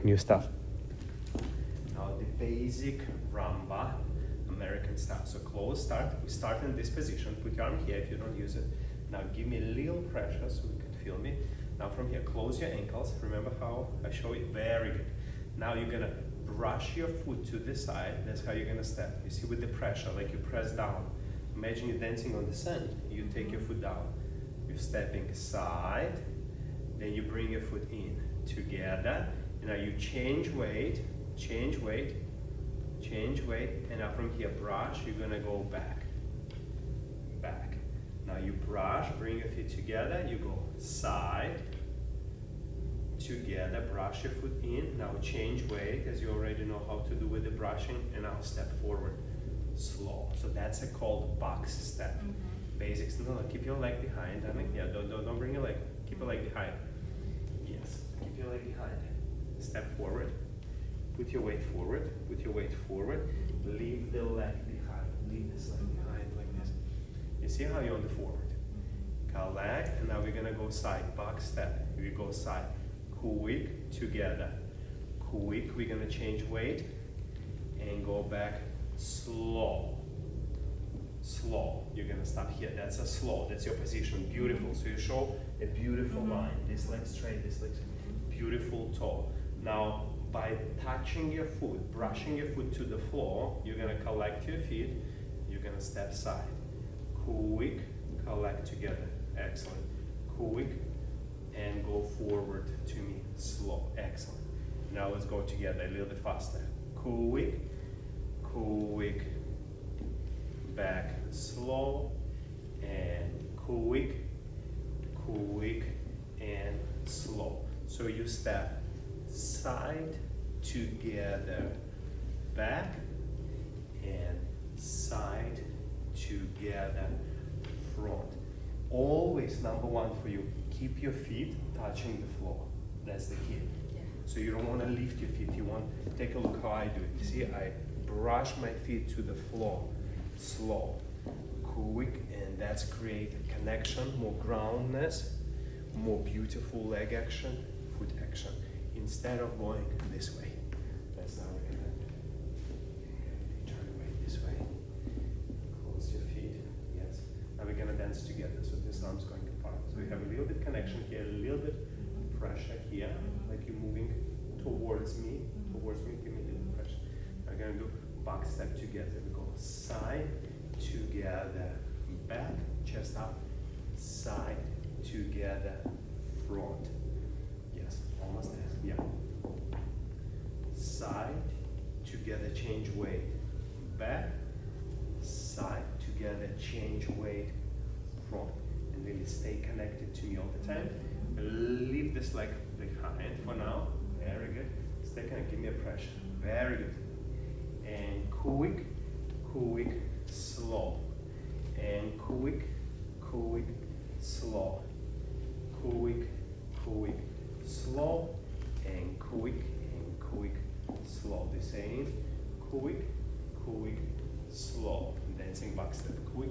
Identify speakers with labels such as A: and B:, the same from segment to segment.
A: new stuff. Now the basic rumba, American style. So close start, we start in this position, put your arm here if you don't use it. Now give me a little pressure so you can feel me. Now from here, close your ankles. Remember how I show you? Very good. Now you're gonna brush your foot to the side. That's how you're gonna step. You see with the pressure, like you press down. Imagine you're dancing on the sand. You take your foot down. You're stepping side, then you bring your foot in together. And now you change weight, change weight, change weight. And now from here, brush, you're gonna go back, back. Now you brush, bring your feet together, you go side, together, brush your foot in. Now change weight, as you already know how to do with the brushing, and now step forward, slow. So that's a called box step. Basics. No, keep your leg behind. I mean, yeah, don't bring your leg. Keep your leg behind. Yes, keep your leg behind. Step forward. Put your weight forward. Put your weight forward. Leave the leg behind. Leave this leg behind like this. You see how you're on the forward? Collect, and now we're gonna go side. Box step. We go side. Quick together. Quick. We're gonna change weight and go back slow. Slow. You're gonna stop here. That's a slow. That's your position. Beautiful. So you show a beautiful line. This leg straight. This leg straight. Beautiful toe. Now, by touching your foot, brushing your foot to the floor, you're gonna collect your feet. You're gonna step side. Quick. Collect together. Excellent. Quick. And go forward to me. Slow. Excellent. Now let's go together a little bit faster. Quick. Quick. Back slow and quick, quick and slow. So you step side, together, back, and side, together, front. Always number one for you, keep your feet touching the floor. That's the key. Yeah. So you don't want to lift your feet. You want to take a look how I do it. You see, I brush my feet to the floor. Slow, quick, and that's create a connection, more groundness, more beautiful leg action, foot action, instead of going this way. That's now we're gonna turn away this way. Close your feet, yes. Now we're gonna dance together, so this arm's going apart. So we have a little bit connection here, a little bit pressure here, like you're moving towards me, give me a little pressure. Now we're gonna do box step together. We go side, together, back, chest up, side, together, front. Yes, almost there. Yeah. Side, together, change weight. Back, side, together, change weight, front. And really stay connected to me all the time. Leave this leg behind for now. Very good. Stay connected. Give me a pressure. Very good. And quick, quick, slow. And quick, quick, slow. Quick, quick, slow. And quick, slow. The same. Quick, quick, slow. Dancing back step. Quick,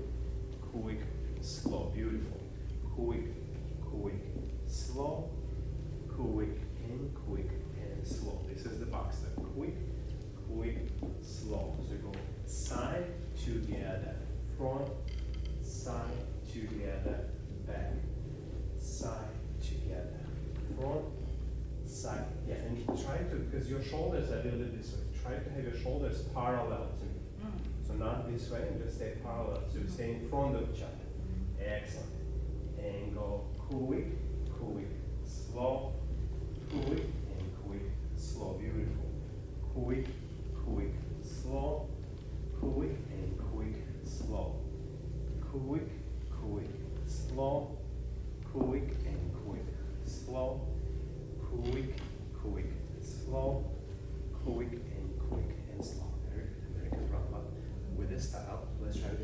A: quick, slow. Beautiful. Quick, quick, slow. Quick and slow. This is the box step. Quick, quick, slow. So you go side, together, front, side, together, back, side, together, front, side. Yeah, and try to, because your shoulders are a little bit this way. Try to have your shoulders parallel to me. So not this way, and just stay parallel. So you stay in front of each other. Excellent. And go quick, quick, slow, quick, and quick, slow. Beautiful. Quick, quick, slow, quick, and quick, slow. Quick, quick, slow, quick, and quick, slow. Quick, quick, slow, quick, and slow. Very good. American rumba with this style. Let's try to